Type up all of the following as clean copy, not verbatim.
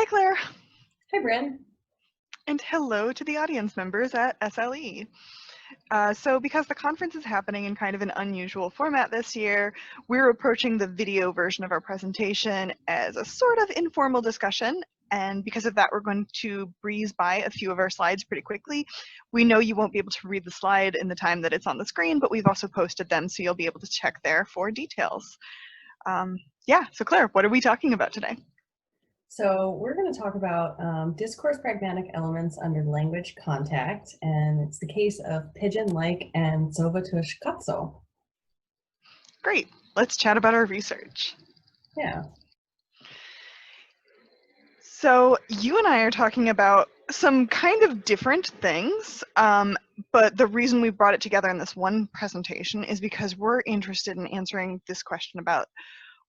Hi, Claire, Hi, Bryn. and hello to the audience members at SLE. So because the conference is happening in kind of an unusual format this year, we're approaching the video version of our presentation as a sort of informal discussion. And because of that, we're going to breeze by a few of our slides pretty quickly. We know you won't be able to read the slide in the time that it's on the screen, but we've also posted them, so you'll be able to check there for details. Yeah, so Claire, what are we talking about today? So we're going to talk about discourse pragmatic elements under language contact, and it's the case of Pidgin-like and Zövaltous Katso. Great, let's chat about our research. Yeah. So you and I are talking about some kind of different things, but the reason we brought it together in this one presentation is because we're interested in answering this question about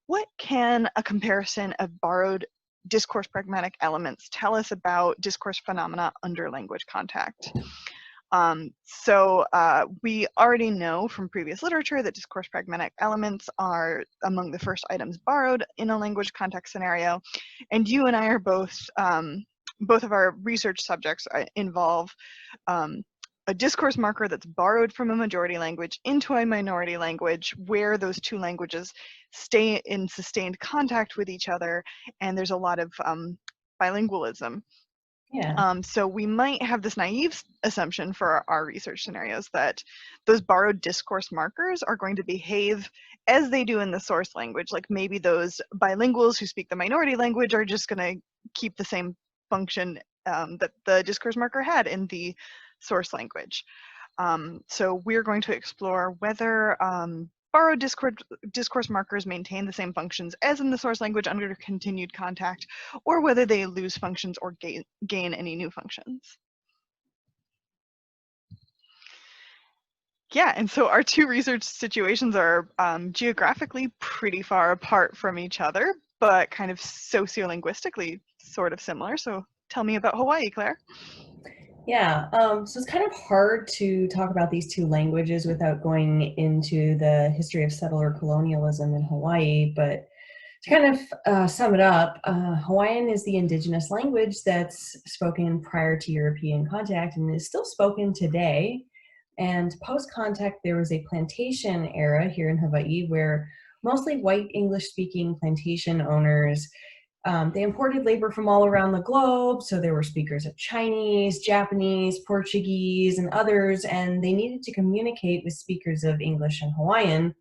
what can a comparison of borrowed discourse pragmatic elements tell us about discourse phenomena under language contact. We already know from previous literature that discourse pragmatic elements are among the first items borrowed in a language context scenario. And you and I are both of our research subjects involve a discourse marker that's borrowed from a majority language into a minority language where those two languages stay in sustained contact with each other, and there's a lot of bilingualism. Yeah. So we might have this naive assumption for our research scenarios that those borrowed discourse markers are going to behave as they do in the source language. Like maybe those bilinguals who speak the minority language are just going to keep the same function that the discourse marker had in the source language. So we're going to explore whether borrowed discourse markers maintain the same functions as in the source language under continued contact, or whether they lose functions or gain any new functions. Yeah, and so our two research situations are geographically pretty far apart from each other, but kind of sociolinguistically sort of similar. So tell me about Hawaii, Claire. Yeah. So it's kind of hard to talk about these two languages without going into the history of settler colonialism in Hawaii, but to kind of sum it up, Hawaiian is the indigenous language that's spoken prior to European contact and is still spoken today. And post-contact, there was a plantation era here in Hawaii where mostly white English-speaking plantation owners, they imported labor from all around the globe. So there were speakers of Chinese, Japanese, Portuguese, and others, and they needed to communicate with speakers of English and Hawaiian.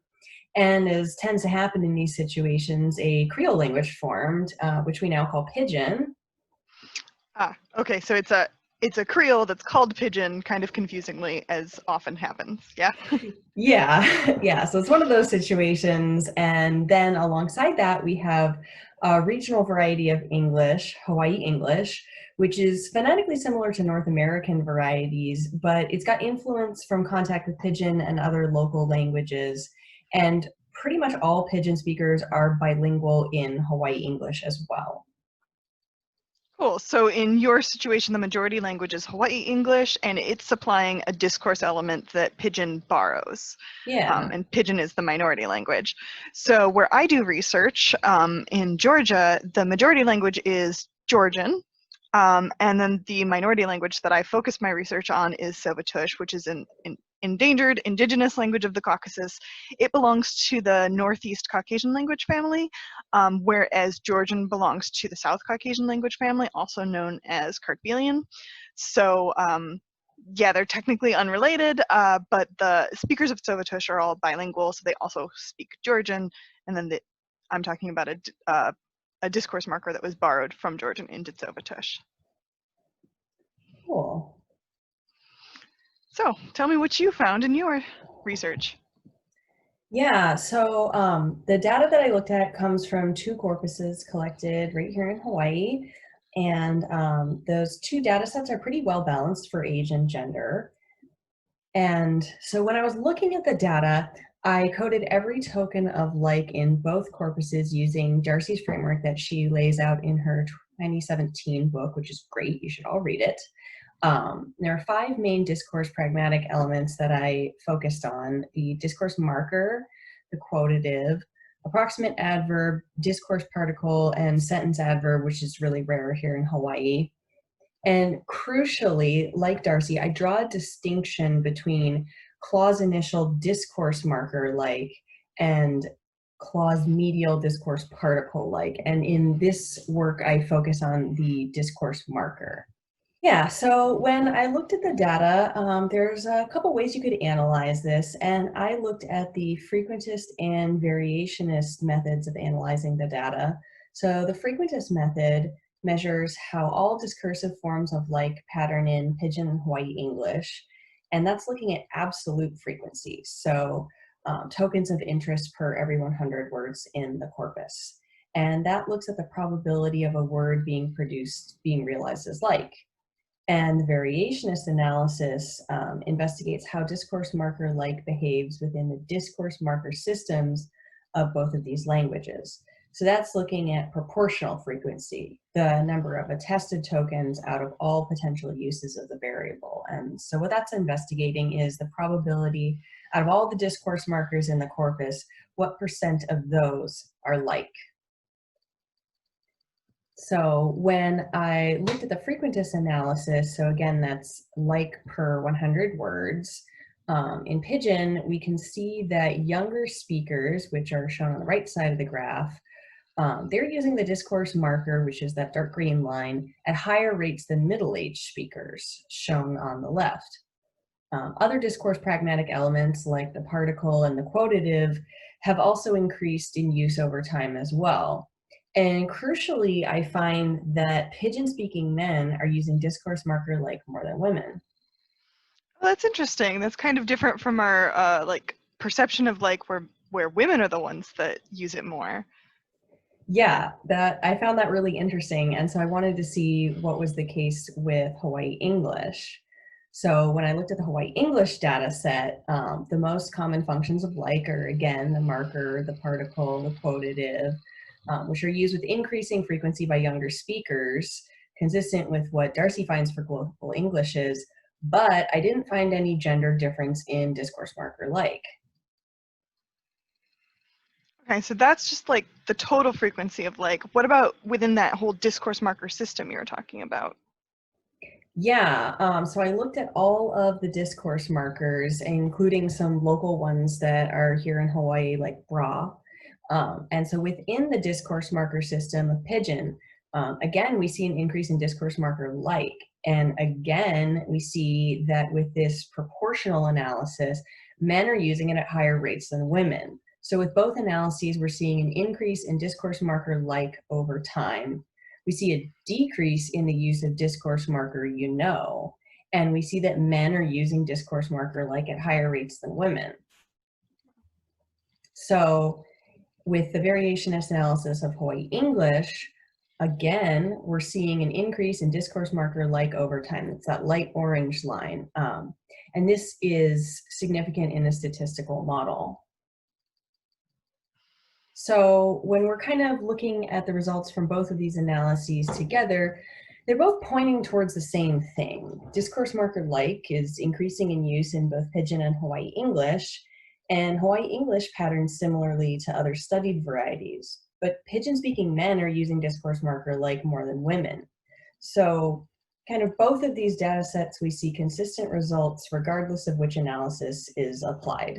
And as tends to happen in these situations, a Creole language formed, which we now call Pidgin. Okay, so it's a Creole that's called Pidgin, kind of confusingly, as often happens. Yeah. Yeah, yeah. So it's one of those situations. And then alongside that, we have a regional variety of English, Hawaii English, which is phonetically similar to North American varieties, but it's got influence from contact with Pidgin and other local languages. And pretty much all Pidgin speakers are bilingual in Hawaii English as well. Cool. So in your situation, the majority language is Hawaii English, and it's supplying a discourse element that Pidgin borrows. Yeah. And Pidgin is the minority language. So where I do research in Georgia, the majority language is Georgian. And then the minority language that I focus my research on is Zövaltous, which is an endangered indigenous language of the Caucasus. It belongs to the Northeast Caucasian language family, whereas Georgian belongs to the South Caucasian language family, also known as Kartvelian. So yeah, they're technically unrelated, but the speakers of Zövaltous are all bilingual, so they also speak Georgian. And then I'm talking about a discourse marker that was borrowed from Georgian into Zövaltous. Cool. So tell me what you found in your research. Yeah, so the data that I looked at comes from two corpuses collected right here in Hawaii. And those two data sets are pretty well balanced for age and gender. And so when I was looking at the data, I coded every token of like in both corpuses using Darcy's framework that she lays out in her 2017 book, which is great. You should all read it. There are five main discourse pragmatic elements that I focused on: the discourse marker, the quotative, approximate adverb, discourse particle, and sentence adverb, which is really rare here in Hawaii. And crucially, like Darcy, I draw a distinction between clause initial discourse marker like and clause medial discourse particle like. And in this work, I focus on the discourse marker. Yeah, so when I looked at the data, there's a couple ways you could analyze this, and I looked at the frequentist and variationist methods of analyzing the data. So the frequentist method measures how all discursive forms of like pattern in Pidgin and Hawaii English, and that's looking at absolute frequencies, so tokens of interest per every 100 words in the corpus. And that looks at the probability of a word being produced, being realized as like. And the variationist analysis investigates how discourse marker like behaves within the discourse marker systems of both of these languages. So that's looking at proportional frequency, the number of attested tokens out of all potential uses of the variable. And so what that's investigating is the probability out of all the discourse markers in the corpus, what % of those are like. So when I looked at the frequentist analysis, so again, that's like per 100 words, in Pidgin, we can see that younger speakers, which are shown on the right side of the graph, they're using the discourse marker, which is that dark green line, at higher rates than middle-aged speakers, shown on the left. Other discourse pragmatic elements like the particle and the quotative have also increased in use over time as well. And crucially, I find that Pidgin-speaking men are using discourse marker like more than women. Well, that's interesting. That's kind of different from our like perception of like where women are the ones that use it more. Yeah, that I found that really interesting. And so I wanted to see what was the case with Hawaii English. So when I looked at the Hawaii English data set, the most common functions of like are, again, the marker, the particle, the quotative, which are used with increasing frequency by younger speakers, consistent with what Darcy finds for global Englishes, but I didn't find any gender difference in discourse marker like. Okay, so that's just like the total frequency of like. What about within that whole discourse marker system you were talking about? Yeah, so I looked at all of the discourse markers, including some local ones that are here in Hawaii, like Bra. And so within the discourse marker system of Pidgin, again, we see an increase in discourse marker like. And again, we see that with this proportional analysis, men are using it at higher rates than women. So with both analyses, we're seeing an increase in discourse marker like over time. We see a decrease in the use of discourse marker, and we see that men are using discourse marker like at higher rates than women. So with the variationist analysis of Hawaii English, again, we're seeing an increase in discourse marker like over time. It's that light orange line. And this is significant in the statistical model. So when we're kind of looking at the results from both of these analyses together, they're both pointing towards the same thing. Discourse marker like is increasing in use in both Pidgin and Hawaii English, and Hawaii English patterns similarly to other studied varieties. But Pidgin-speaking men are using discourse marker like more than women. So kind of both of these data sets, we see consistent results regardless of which analysis is applied.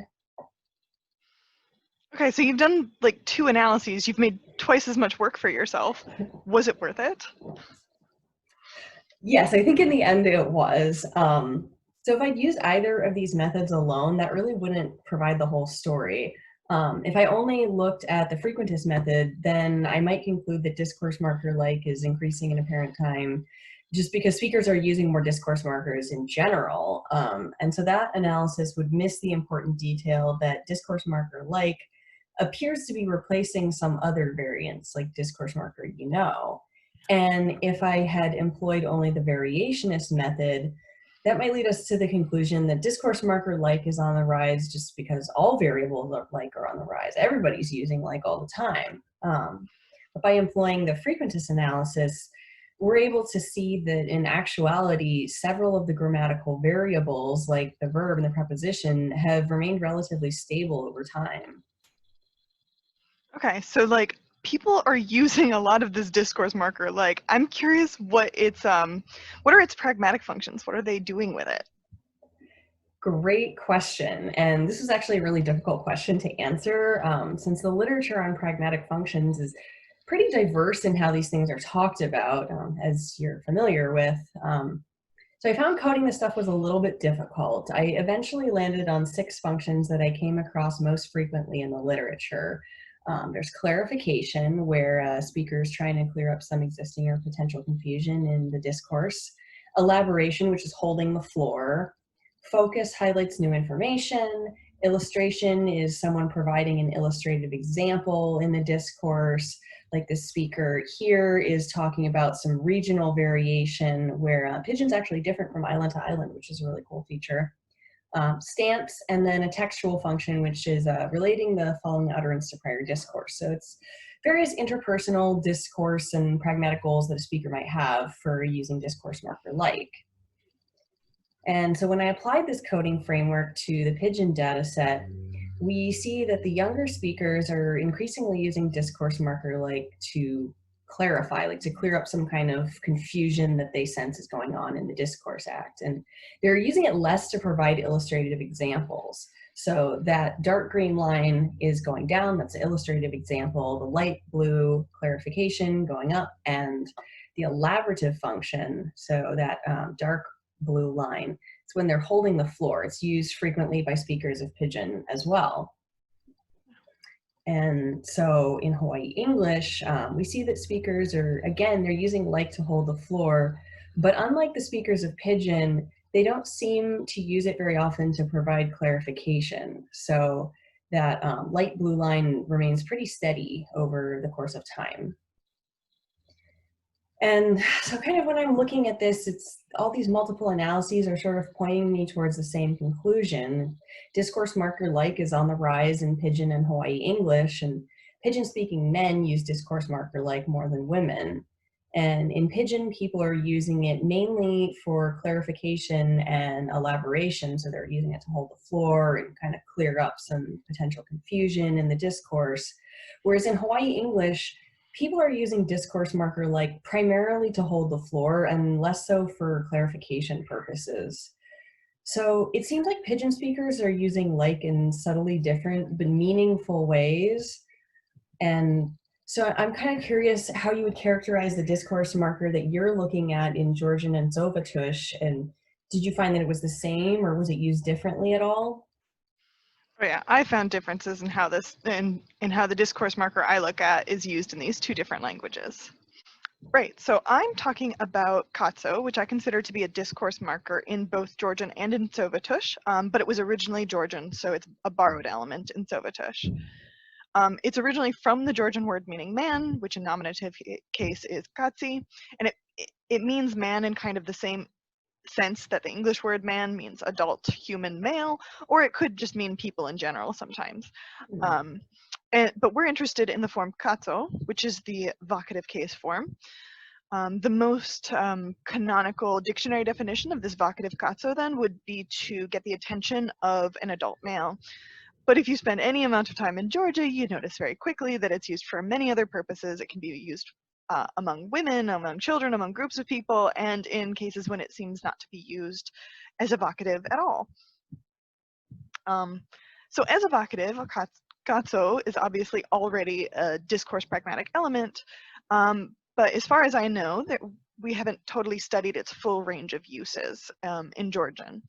Okay, so you've done like 2 analyses. You've made twice as much work for yourself. Was it worth it? Yes, I think in the end it was. So if I'd used either of these methods alone, that really wouldn't provide the whole story. If I only looked at the frequentist method, then I might conclude that discourse marker like is increasing in apparent time just because speakers are using more discourse markers in general. And so that analysis would miss the important detail that discourse marker like appears to be replacing some other variants like discourse marker. And if I had employed only the variationist method, that might lead us to the conclusion that discourse marker like is on the rise just because all variables like are on the rise. Everybody's using like all the time. But by employing the frequentist analysis, we're able to see that in actuality, several of the grammatical variables like the verb and the preposition have remained relatively stable over time. Okay, so like people are using a lot of this discourse marker. Like, I'm curious what are its pragmatic functions? What are they doing with it? Great question. And this is actually a really difficult question to answer since the literature on pragmatic functions is pretty diverse in how these things are talked about, as you're familiar with. So I found coding this stuff was a little bit difficult. I eventually landed on 6 functions that I came across most frequently in the literature. There's clarification, where a speaker is trying to clear up some existing or potential confusion in the discourse. Elaboration, which is holding the floor. Focus highlights new information. Illustration is someone providing an illustrative example in the discourse. Like the speaker here is talking about some regional variation where Pidgin's actually different from island to island, which is a really cool feature. Stamps, and then a textual function, which is relating the following utterance to prior discourse. So it's various interpersonal discourse and pragmatic goals that a speaker might have for using discourse marker like. And so when I applied this coding framework to the Pidgin data set, we see that the younger speakers are increasingly using discourse marker like to clarify, like to clear up some kind of confusion that they sense is going on in the discourse act. And they're using it less to provide illustrative examples. So that dark green line is going down, that's an illustrative example, the light blue clarification going up, and the elaborative function, so that dark blue line, it's when they're holding the floor. It's used frequently by speakers of Pidgin as well. And so in Hawaii English, we see that speakers are, again, they're using like to hold the floor, but unlike the speakers of Pidgin, they don't seem to use it very often to provide clarification. So that light blue line remains pretty steady over the course of time. And so kind of when I'm looking at this, it's all these multiple analyses are sort of pointing me towards the same conclusion. Discourse marker like is on the rise in Pidgin and Hawaii English, and Pidgin speaking men use discourse marker like more than women. And in Pidgin, people are using it mainly for clarification and elaboration. So they're using it to hold the floor and kind of clear up some potential confusion in the discourse. Whereas in Hawaii English, people are using discourse marker like primarily to hold the floor and less so for clarification purposes. So it seems like Pidgin speakers are using like in subtly different but meaningful ways. And so I'm kind of curious how you would characterize the discourse marker that you're looking at in Georgian and Tsovatush. And did you find that it was the same or was it used differently at all? Oh yeah, I found differences in how how the discourse marker I look at is used in these two different languages. Right, so I'm talking about Katso, which I consider to be a discourse marker in both Georgian and in Tsovatush, but it was originally Georgian, so it's a borrowed element in Tsovatush. It's originally from the Georgian word meaning man, which in nominative case is katsi, and it means man in kind of the same sense that the English word man means adult human male, or it could just mean people in general sometimes. Um, but we're interested in the form katso, which is the vocative case form. The most canonical dictionary definition of this vocative katso then would be to get the attention of an adult male. But if you spend any amount of time in Georgia, you notice very quickly that it's used for many other purposes. It can be used among women, among children, among groups of people, and in cases when it seems not to be used as a vocative at all. So as a vocative, a katso is obviously already a discourse pragmatic element, but as far as I know, that we haven't totally studied its full range of uses in Georgian.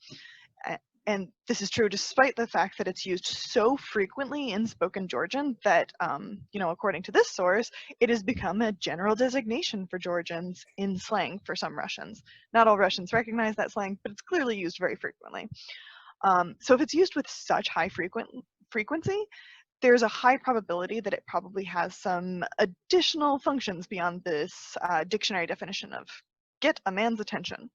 And this is true despite the fact that it's used so frequently in spoken Georgian that, according to this source, it has become a general designation for Georgians in slang for some Russians. Not all Russians recognize that slang, but it's clearly used very frequently. So if it's used with such high frequency, there's a high probability that it probably has some additional functions beyond this dictionary definition of get a man's attention.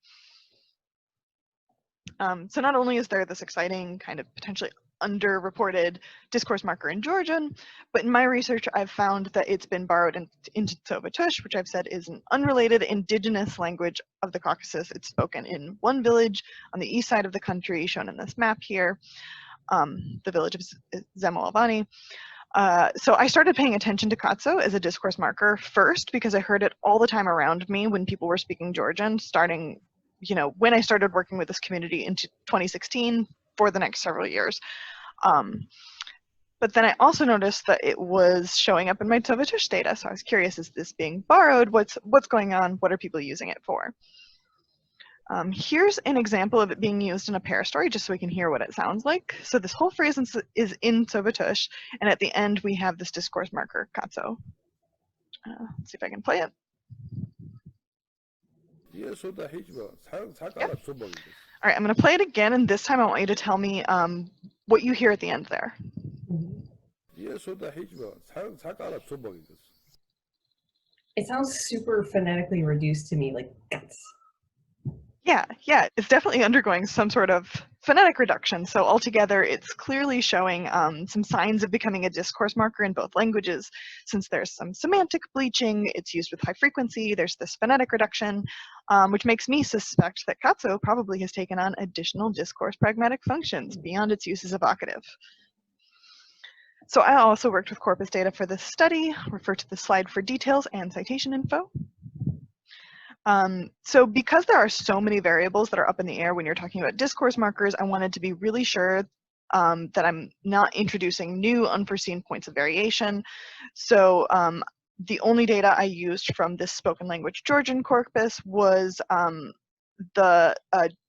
So not only is there this exciting kind of potentially underreported discourse marker in Georgian, but in my research I've found that it's been borrowed into Tsovatush, which I've said is an unrelated indigenous language of the Caucasus. It's spoken in one village on the east side of the country, shown in this map here, the village of Zemoavani. So I started paying attention to Katso as a discourse marker first because I heard it all the time around me when people were speaking Georgian, starting, when I started working with this community in 2016 for the next several years. But then I also noticed that it was showing up in my Tsovatush data, so I was curious, is this being borrowed? What's going on? What are people using it for? Here's an example of it being used in a pair story, just so we can hear what it sounds like. So this whole phrase is in Tsovatush, and at the end we have this discourse marker, Katso. Let's see if I can play it. Yeah. All right, I'm going to play it again, and this time I want you to tell me what you hear at the end there. It sounds super phonetically reduced to me, like guts. Yeah, it's definitely undergoing some sort of phonetic reduction. So altogether, it's clearly showing some signs of becoming a discourse marker in both languages. Since there's some semantic bleaching, it's used with high frequency, there's this phonetic reduction, which makes me suspect that Katso probably has taken on additional discourse pragmatic functions beyond its use as evocative. So I also worked with corpus data for this study. Refer to the slide for details and citation info. So because there are so many variables that are up in the air when you're talking about discourse markers, I wanted to be really sure that I'm not introducing new unforeseen points of variation. So the only data I used from this spoken language Georgian corpus was the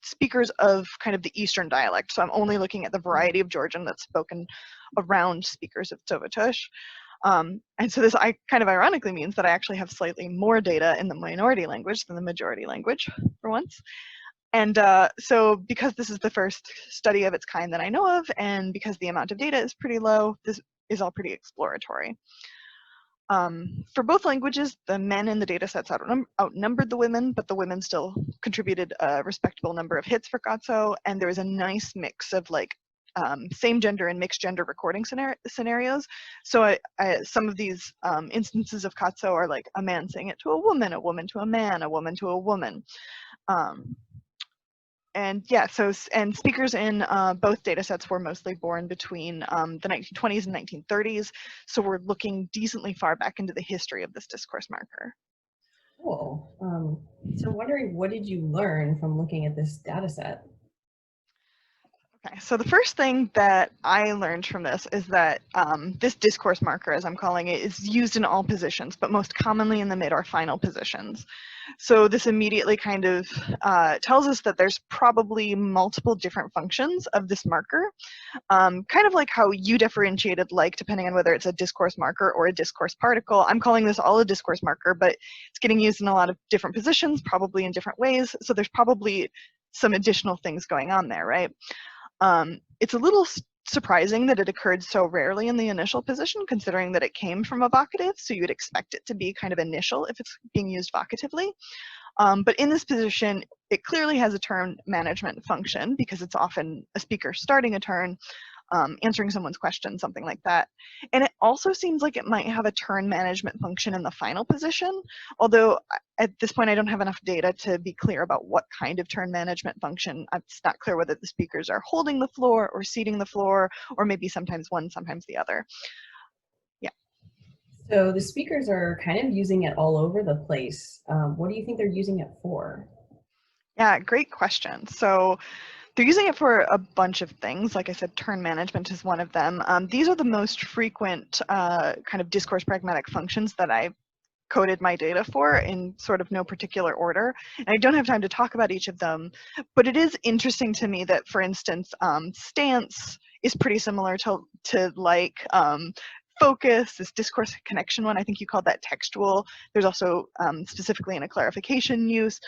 speakers of kind of the Eastern dialect. So I'm only looking at the variety of Georgian that's spoken around speakers of Tsovatush. And so this kind of ironically means that I actually have slightly more data in the minority language than the majority language for once. And so because this is the first study of its kind that I know of, and because the amount of data is pretty low, this is all pretty exploratory. For both languages, the men in the data sets outnumbered the women, but the women still contributed a respectable number of hits for Katso, and there was a nice mix of like same gender and mixed gender recording scenarios. So some of these instances of Katso are like a man saying it to a woman to a man, a woman to a woman. And yeah, and speakers in both data sets were mostly born between the 1920s and 1930s. So we're looking decently far back into the history of this discourse marker. Cool. So I'm wondering, what did you learn from looking at this data set? Okay, so the first thing that I learned from this is that this discourse marker, as I'm calling it, is used in all positions, but most commonly in the mid or final positions. So this immediately kind of tells us that there's probably multiple different functions of this marker, kind of like how you differentiated like depending on whether it's a discourse marker or a discourse particle. I'm calling this all a discourse marker, but it's getting used in a lot of different positions, probably in different ways. So there's probably some additional things going on there, right? It's a little surprising that it occurred so rarely in the initial position, considering that it came from evocative, so you'd expect it to be kind of initial if it's being used vocatively. But in this position, it clearly has a turn management function because it's often a speaker starting a turn, answering someone's question, something like that. And it also seems like it might have a turn management function in the final position, although at this point I don't have enough data to be clear about what kind of turn management function. It's not clear whether the speakers are holding the floor or seating the floor, or maybe sometimes one, sometimes the other. Yeah. So the speakers are kind of using it all over the place. What do you think they're using it for? Yeah, great question. So they're using it for a bunch of things. Like I said, turn management is one of them. These are the most frequent kind of discourse pragmatic functions that I've coded my data for in sort of no particular order. And I don't have time to talk about each of them, but it is interesting to me that, for instance, stance is pretty similar to like focus, this discourse connection one. I think you called that textual. There's also specifically in a clarification use.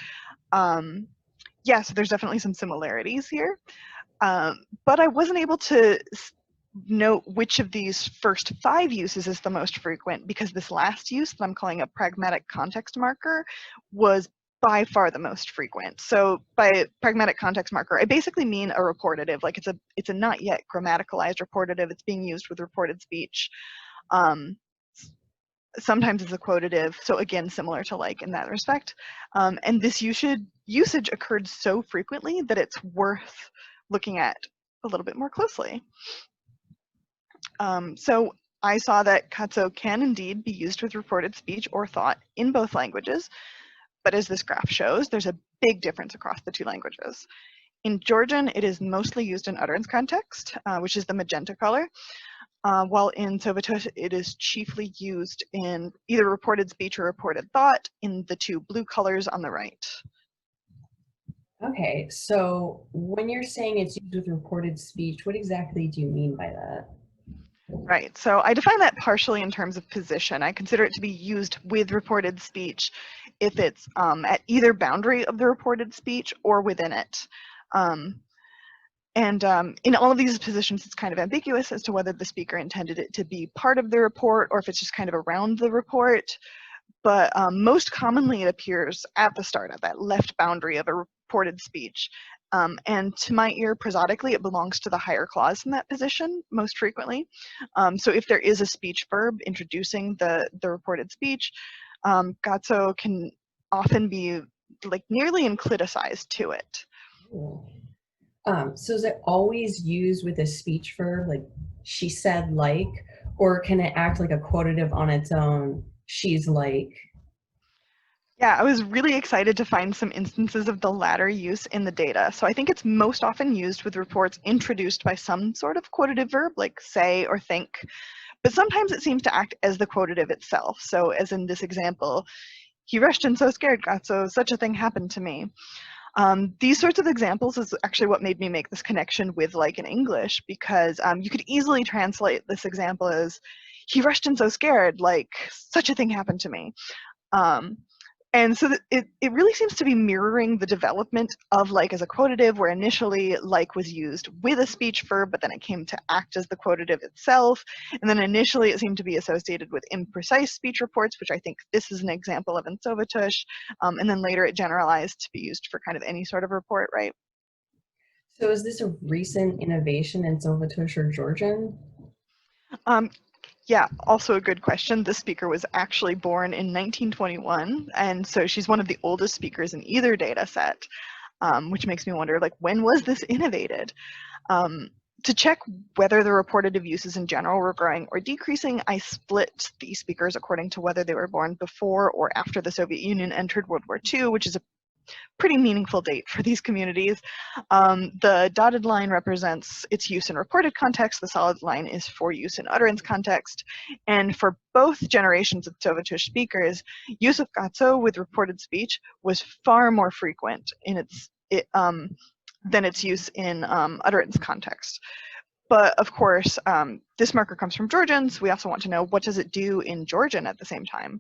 Yeah, so there's definitely some similarities here. But I wasn't able to note which of these first 5 uses is the most frequent, because this last use that I'm calling a pragmatic context marker was by far the most frequent. So by pragmatic context marker, I basically mean a reportative, like it's a not yet grammaticalized reportative. It's being used with reported speech. Sometimes it's a quotative, so again, similar to like in that respect. And this usage occurred so frequently that it's worth looking at a little bit more closely. So I saw that Katso can indeed be used with reported speech or thought in both languages, but as this graph shows, there's a big difference across the two languages. In Georgian, it is mostly used in utterance context, which is the magenta color, while in Tsovatush, it is chiefly used in either reported speech or reported thought in the two blue colors on the right. Okay, so when you're saying it's used with reported speech, what exactly do you mean by that? Right, so I define that partially in terms of position. I consider it to be used with reported speech if it's at either boundary of the reported speech or within it. In all of these positions, it's kind of ambiguous as to whether the speaker intended it to be part of the report or if it's just kind of around the report. But most commonly, it appears at the start, at that left boundary of a reported speech. And to my ear, prosodically, it belongs to the higher clause in that position most frequently. So if there is a speech verb introducing the reported speech, Gatso can often be like nearly encliticized to it. Cool. So is it always used with a speech verb, like she said like, or can it act like a quotative on its own, she's like? Yeah, I was really excited to find some instances of the latter use in the data. So I think it's most often used with reports introduced by some sort of quotative verb, like say or think, but sometimes it seems to act as the quotative itself. So as in this example, he rushed and so scared got, so such a thing happened to me. These sorts of examples is actually what made me make this connection with like in English, because you could easily translate this example as he rushed and so scared, like such a thing happened to me. And so it really seems to be mirroring the development of like as a quotative, where initially like was used with a speech verb, but then it came to act as the quotative itself. And then initially it seemed to be associated with imprecise speech reports, which I think this is an example of in Tsovatush. And then later it generalized to be used for kind of any sort of report, right? So is this a recent innovation in Tsovatush or Georgian? Um, Yeah, also a good question. This speaker was actually born in 1921, and so she's one of the oldest speakers in either data set, which makes me wonder, like, when was this innovated? To check whether the reported uses in general were growing or decreasing, I split the speakers according to whether they were born before or after the Soviet Union entered World War II, which is a pretty meaningful date for these communities. The dotted line represents its use in reported context. The solid line is for use in utterance context. And for both generations of Tsovatush speakers, use of Gatso with reported speech was far more frequent in than its use in utterance context. But of course, this marker comes from Georgian, so we also want to know what does it do in Georgian at the same time.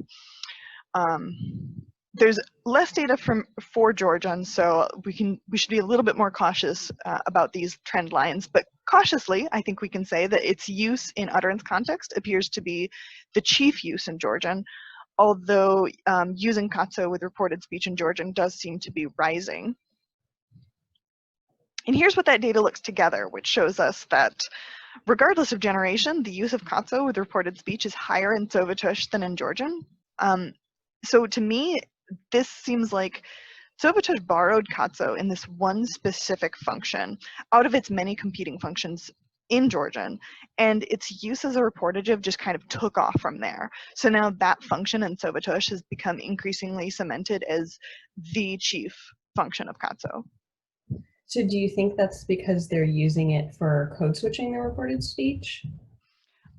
There's less data for Georgian, so we should be a little bit more cautious about these trend lines. But cautiously, I think we can say that its use in utterance context appears to be the chief use in Georgian, although using Katso with reported speech in Georgian does seem to be rising. And here's what that data looks together, which shows us that regardless of generation, the use of Katso with reported speech is higher in Tsovatush than in Georgian. So to me, this seems like Tsovatush borrowed Katso in this one specific function out of its many competing functions in Georgian, and its use as a reportative just kind of took off from there. So now that function in Tsovatush has become increasingly cemented as the chief function of Katso. So do you think that's because they're using it for code switching the reported speech?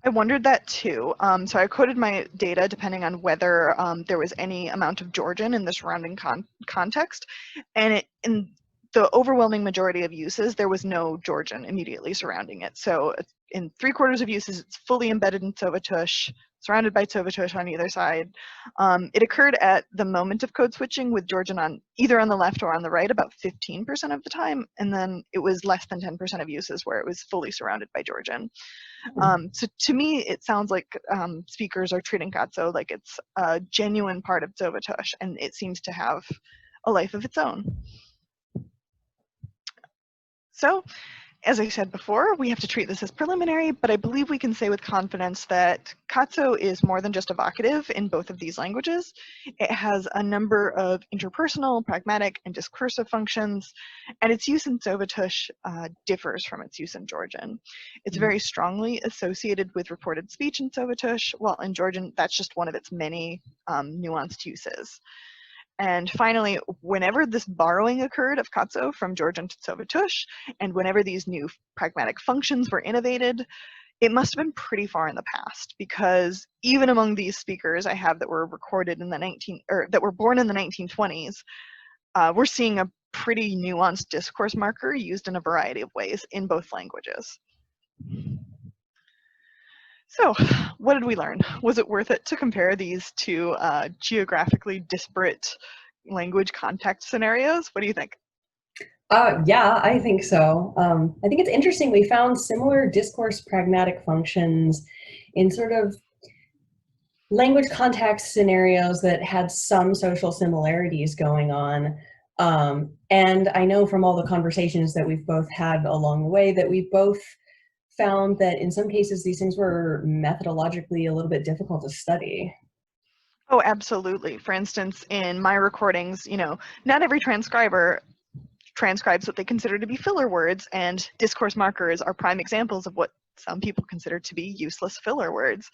I wondered that too. So I coded my data depending on whether there was any amount of Georgian in the surrounding context. And in the overwhelming majority of uses, there was no Georgian immediately surrounding it. So in 3/4 of uses, it's fully embedded in Tsovatush, surrounded by Tsovatush on either side. It occurred at the moment of code switching with Georgian on either on the left or on the right about 15% of the time. And then it was less than 10% of uses where it was fully surrounded by Georgian. So to me, it sounds like speakers are treating Katso like it's a genuine part of Tsovatush, and it seems to have a life of its own. So as I said before, we have to treat this as preliminary, but I believe we can say with confidence that katso is more than just evocative in both of these languages. It has a number of interpersonal, pragmatic, and discursive functions, and its use in Tsovatush differs from its use in Georgian. It's very strongly associated with reported speech in Tsovatush, while in Georgian, that's just one of its many nuanced uses. And finally, whenever this borrowing occurred of katso from Georgian to Tsovatush, and whenever these new pragmatic functions were innovated, it must have been pretty far in the past, because even among these speakers I have that were recorded in the that were born in the 1920s, we're seeing a pretty nuanced discourse marker used in a variety of ways in both languages. So, what did we learn? Was it worth it to compare these two geographically disparate language context scenarios? What do you think? Yeah, I think so. I think it's interesting. We found similar discourse pragmatic functions in sort of language context scenarios that had some social similarities going on. And I know from all the conversations that we've both had along the way that we've both found that in some cases these things were methodologically a little bit difficult to study. Oh, absolutely. For instance, in my recordings, not every transcriber transcribes what they consider to be filler words, and discourse markers are prime examples of what some people consider to be useless filler words.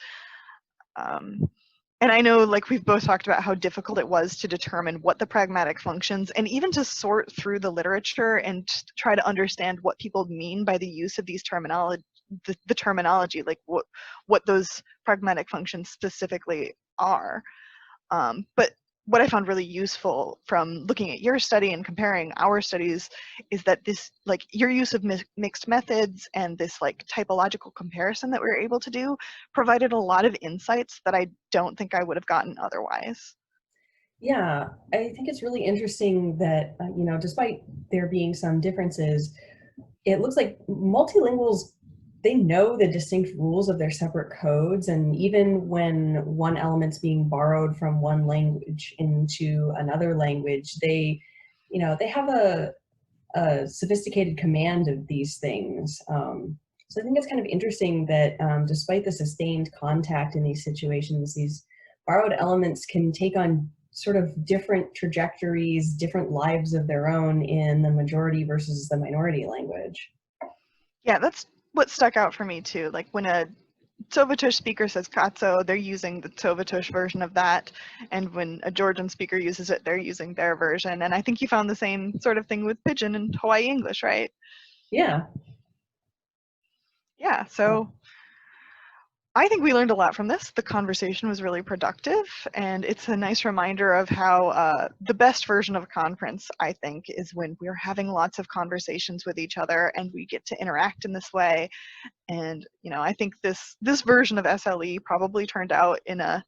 And I know, like, we've both talked about how difficult it was to determine what the pragmatic functions, and even to sort through the literature and try to understand what people mean by the use of these terminology, the terminology, like what those pragmatic functions specifically are. But what I found really useful from looking at your study and comparing our studies is that this, like, your use of mixed methods and this like typological comparison that we were able to do provided a lot of insights that I don't think I would have gotten otherwise. Yeah, I think it's really interesting that, despite there being some differences, it looks like multilinguals, they know the distinct rules of their separate codes. And even when one element's being borrowed from one language into another language, they have a sophisticated command of these things. So I think it's kind of interesting that despite the sustained contact in these situations, these borrowed elements can take on sort of different trajectories, different lives of their own in the majority versus the minority language. Yeah, that's what stuck out for me too. Like, when a Tsovatush speaker says katso, they're using the Tsovatush version of that, and when a Georgian speaker uses it, they're using their version. And I think you found the same sort of thing with Pidgin and Hawaii English, right? Yeah. Yeah, so I think we learned a lot from this. The conversation was really productive, and it's a nice reminder of how the best version of a conference, I think, is when we're having lots of conversations with each other and we get to interact in this way. And I think this version of SLE probably turned out in a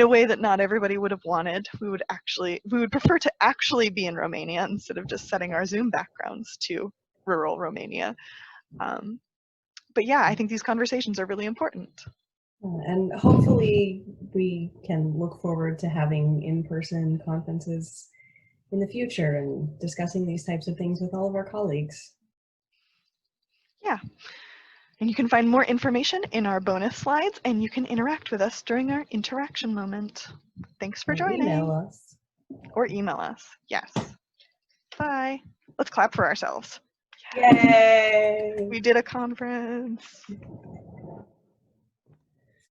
way that not everybody would have wanted. We would prefer to actually be in Romania instead of just setting our Zoom backgrounds to rural Romania. But yeah, I think these conversations are really important. And hopefully we can look forward to having in-person conferences in the future and discussing these types of things with all of our colleagues. Yeah. And you can find more information in our bonus slides, and you can interact with us during our interaction moment. Thanks for joining. Email us. Or email us. Yes. Bye. Let's clap for ourselves. Yay! We did a conference.